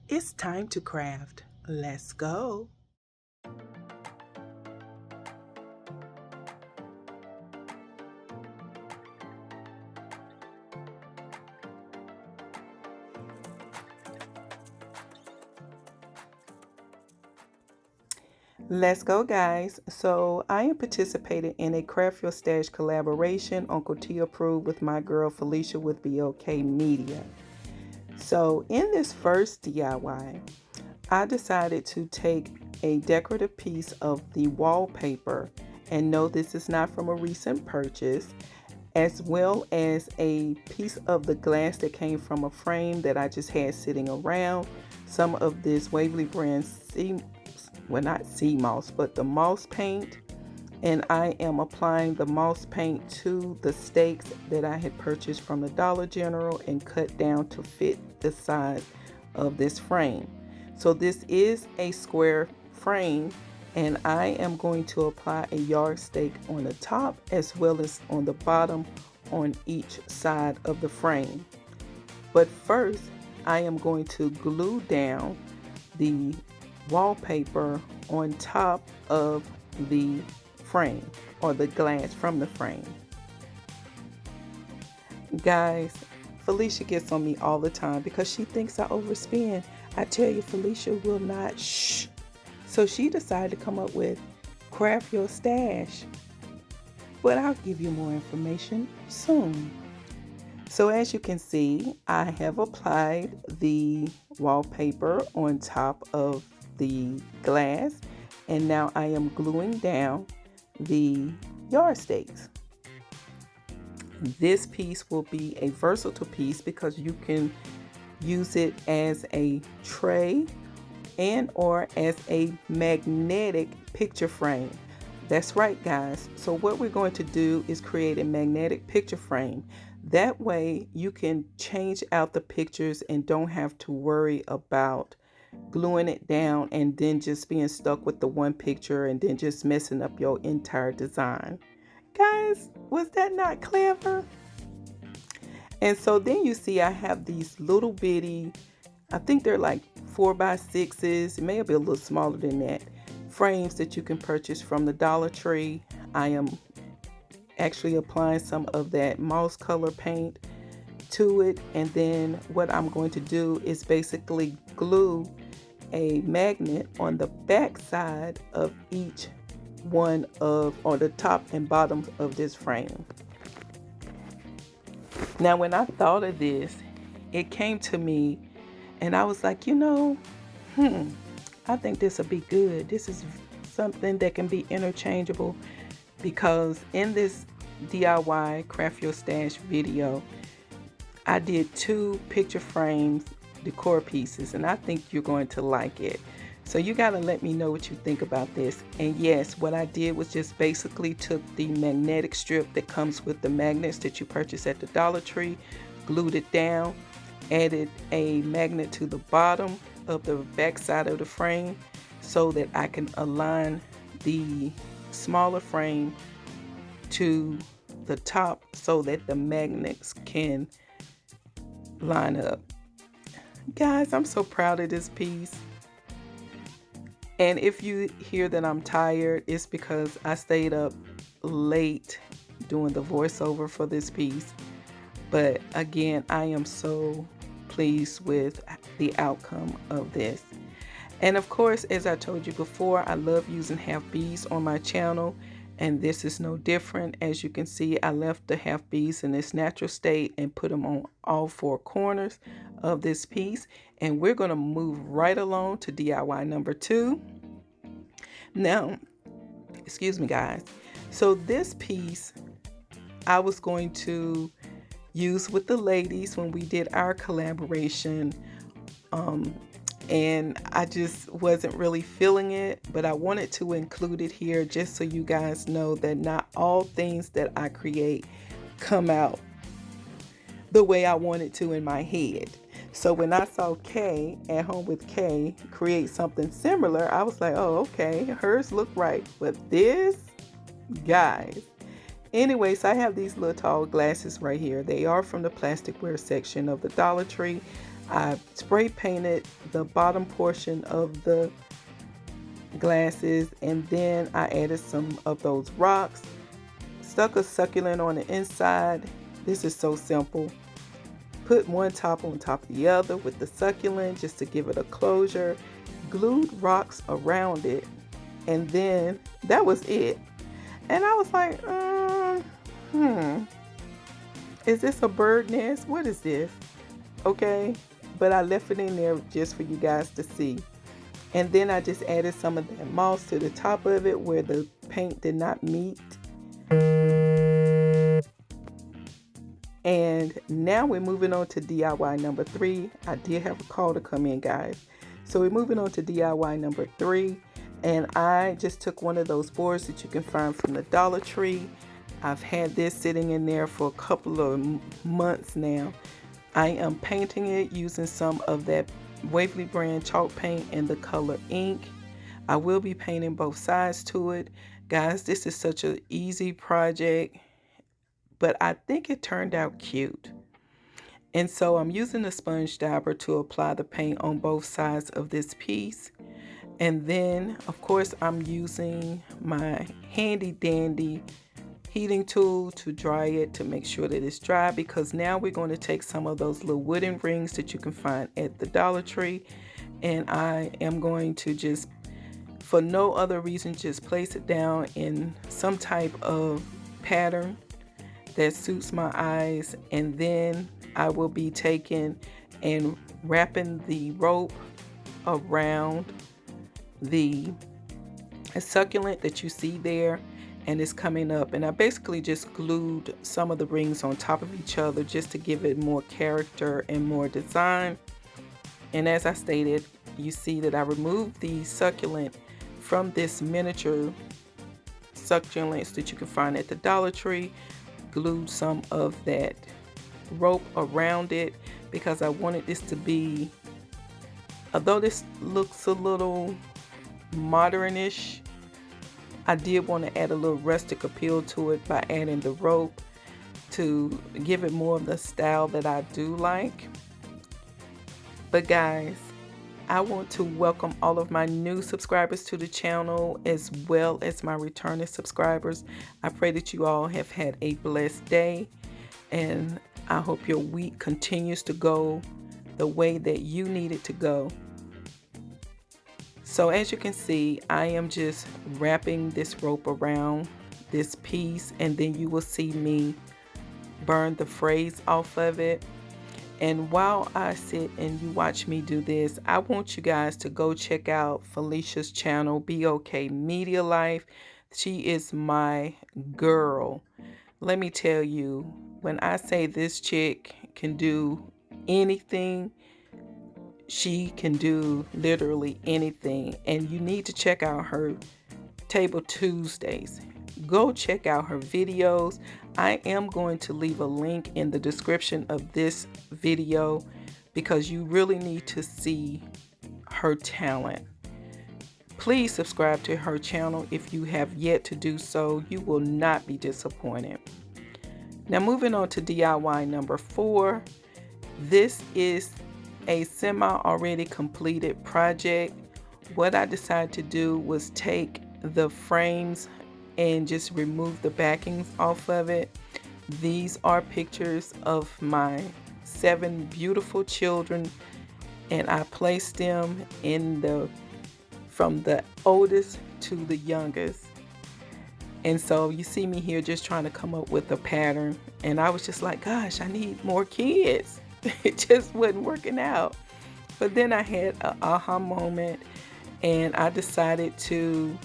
It's time to craft. Let's go. Let's go, guys. So I am participating in a Craft Your Stash collaboration on Couture Approved with my girl Philicia with BOK Media. So in this first DIY, I decided to take a decorative piece of the wallpaper, and no, this is not from a recent purchase, as well as a piece of the glass that came from a frame that I just had sitting around, some of this Waverly brand not sea moss, but the moss paint, and I am applying the moss paint to the stakes that I had purchased from the Dollar General and cut down to fit the size of this frame. So this is a square frame, and I am going to apply a yardstake on the top as well as on the bottom on each side of the frame. But first, I am going to glue down the wallpaper on top of the frame, or the glass from the frame. Guys, Felicia gets on me all the time because she thinks I overspend. I tell you, Felicia will not shh. So she decided to come up with Craft Your Stash. But I'll give you more information soon. So as you can see, I have applied the wallpaper on top of the glass, and now I am gluing down the yard stakes. This piece will be a versatile piece because you can use it as a tray and or as a magnetic picture frame. That's right, guys. So what we're going to do is create a magnetic picture frame. That way you can change out the pictures and don't have to worry about gluing it down and then just being stuck with the one picture and then just messing up your entire design. Guys, was that not clever? And so then you see I have these little bitty, I think they're like 4x6s, it may be a little smaller than that, frames that you can purchase from the Dollar Tree. I am actually applying some of that moss color paint to it, and then what I'm going to do is basically glue a magnet on the back side of each one of, or the top and bottom of this frame. Now when I thought of this, it came to me and I was like, I think this will be good. This is something that can be interchangeable, because in this DIY Craft Your Stash video, I did 2 picture frames decor pieces, and I think you're going to like it. So you got to let me know what you think about this. And yes, what I did was just basically took the magnetic strip that comes with the magnets that you purchase at the Dollar Tree, glued it down, added a magnet to the bottom of the back side of the frame so that I can align the smaller frame to the top so that the magnets can line up. Guys, I'm so proud of this piece. And if you hear that I'm tired, it's because I stayed up late doing the voiceover for this piece. But again, I am so pleased with the outcome of this. And of course, as I told you before, I love using half beads on my channel, and this is no different. As you can see, I left the half beads in its natural state and put them on all 4 corners of this piece. And we're going to move right along to DIY number 2. Now, excuse me, guys. So this piece I was going to use with the ladies when we did our collaboration, and I just wasn't really feeling it, but I wanted to include it here just so you guys know that not all things that I create come out the way I wanted to in my head. So when I saw Kay at Home with Kay create something similar, I was like, oh, okay, hers look right, but this, guys. Anyways, I have these little tall glasses right here. They are from the plasticware section of the Dollar Tree. I spray painted the bottom portion of the glasses, and then I added some of those rocks, stuck a succulent on the inside. This is so simple. Put one top on top of the other with the succulent just to give it a closure, glued rocks around it, and then that was it. And I was like, is this a bird nest? What is this? Okay, but I left it in there just for you guys to see. And then I just added some of that moss to the top of it where the paint did not meet. And now we're moving on to DIY number 3. I did have a call to come in, guys. So we're moving on to DIY number 3. And I just took one of those boards that you can find from the Dollar Tree. I've had this sitting in there for a couple of months now. I am painting it using some of that Waverly brand chalk paint in the color ink. I will be painting both sides to it. Guys, this is such an easy project, but I think it turned out cute. And so I'm using a sponge dabber to apply the paint on both sides of this piece. And then, of course, I'm using my handy dandy heating tool to dry it, to make sure that it's dry, because now we're going to take some of those little wooden rings that you can find at the Dollar Tree, and I am going to just, for no other reason, just place it down in some type of pattern that suits my eyes. And then I will be taking and wrapping the rope around the succulent that you see there, and it's coming up. And I basically just glued some of the rings on top of each other just to give it more character and more design. And as I stated, you see that I removed the succulent from this miniature succulents that you can find at the Dollar Tree, glued some of that rope around it because I wanted this to be, although this looks a little modernish, I did want to add a little rustic appeal to it by adding the rope to give it more of the style that I do like. But guys, I want to welcome all of my new subscribers to the channel, as well as my returning subscribers. I pray that you all have had a blessed day, and I hope your week continues to go the way that you need it to go. So as you can see, I am just wrapping this rope around this piece, and then you will see me burn the phrase off of it. And while I sit and you watch me do this, I want you guys to go check out Philicia's channel, Be Okay Media Life. She is my girl. Let me tell you, when I say this chick can do anything, she can do literally anything. And you need to check out her Table Tuesdays. Go check out her videos. I am going to leave a link in the description of this video because you really need to see her talent. Please subscribe to her channel if you have yet to do so. You will not be disappointed. Now moving on to DIY number 4. This is a already completed project. What I decided to do was take the frames and just remove the backings off of it. These are pictures of my 7 beautiful children, and I placed them in from the oldest to the youngest. And so you see me here just trying to come up with a pattern, and I was just like, gosh, I need more kids. It just wasn't working out. But then I had an aha moment, and I decided to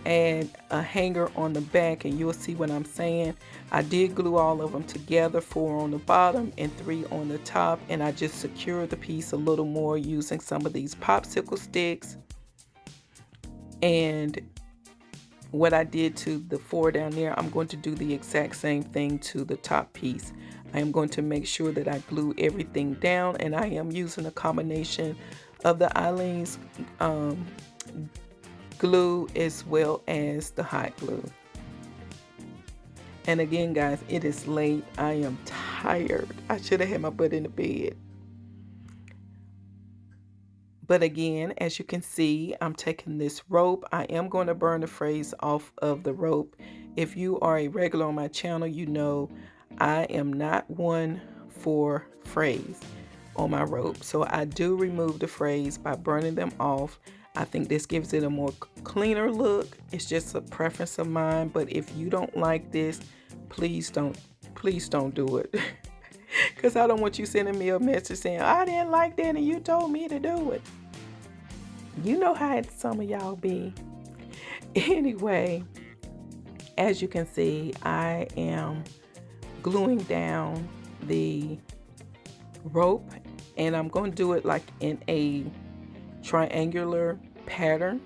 add a hanger on the back, and you'll see what I'm saying. I did glue all of them together, 4 on the bottom and 3 on the top, and I just secured the piece a little more using some of these popsicle sticks. And what I did to the 4 down there, I'm going to do the exact same thing to the top piece. I am going to make sure that I glue everything down, and I am using a combination of the Eileen's glue as well as the hot glue. And again, guys, it is late. I am tired. I should have had my butt in the bed. But again, as you can see, I'm taking this rope. I am going to burn the phrase off of the rope. If you are a regular on my channel, you know I am not one for phrase on my rope. So I do remove the phrase by burning them off. I think this gives it a more cleaner look. It's just a preference of mine. But if you don't like this, please don't do it. Because I don't want you sending me a message saying, I didn't like that and you told me to do it. You know how some of y'all be. Anyway, as you can see, I am gluing down the rope, and I'm going to do it like in a triangular pattern.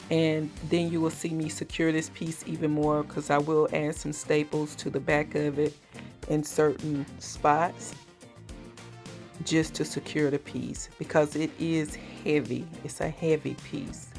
And then you will see me secure this piece even more, because I will add some staples to the back of it in certain spots just to secure the piece, because it is heavy. It's a heavy piece.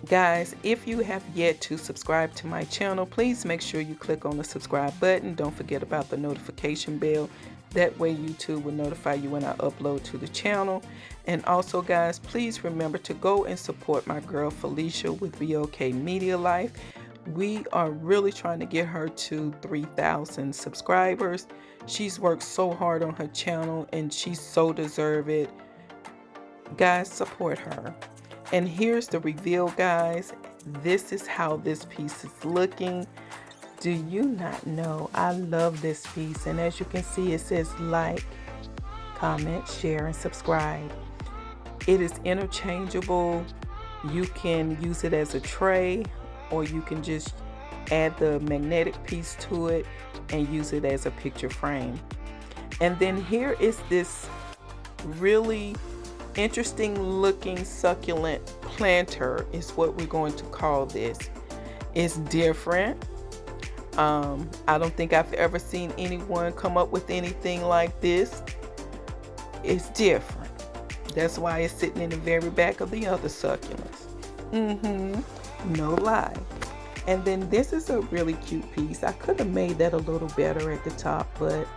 Guys, if you have yet to subscribe to my channel, please make sure you click on the subscribe button. Don't forget about the notification bell. That way YouTube will notify you when I upload to the channel. And also, guys, please remember to go and support my girl Philicia with BOK Media Life. We are really trying to get her to 3,000 subscribers. She's worked so hard on her channel and she's so deserving. Guys, support her. And here's the reveal, guys. This is how this piece is looking. Do you not know? I love this piece. And as you can see, it says like, comment, share, and subscribe. It is interchangeable. You can use it as a tray, or you can just add the magnetic piece to it and use it as a picture frame. And then here is this really interesting looking succulent planter is what we're going to call this. It's different. I don't think I've ever seen anyone come up with anything like this. It's different. That's why it's sitting in the very back of the other succulents. No lie. And then this is a really cute piece. I could have made that a little better at the top, but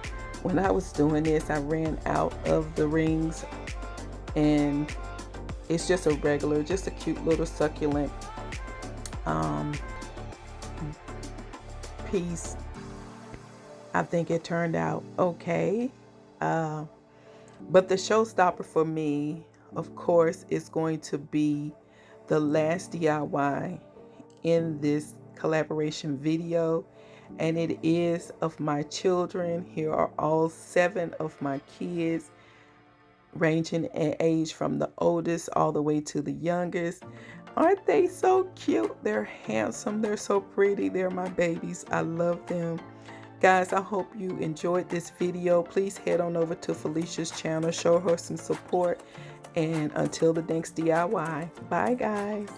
when I was doing this, I ran out of the rings, and it's just a regular, just a cute little succulent piece. I think it turned out okay. But the showstopper for me, of course, is going to be the last DIY in this collaboration video, and it is of my children. Here are all 7 of my kids, ranging in age from the oldest all the way to the youngest. Aren't they so cute? They're handsome. They're so pretty. They're my babies. I love them. Guys, I hope you enjoyed this video. Please head on over to Felicia's channel. Show her some support. And until the next DIY, bye guys.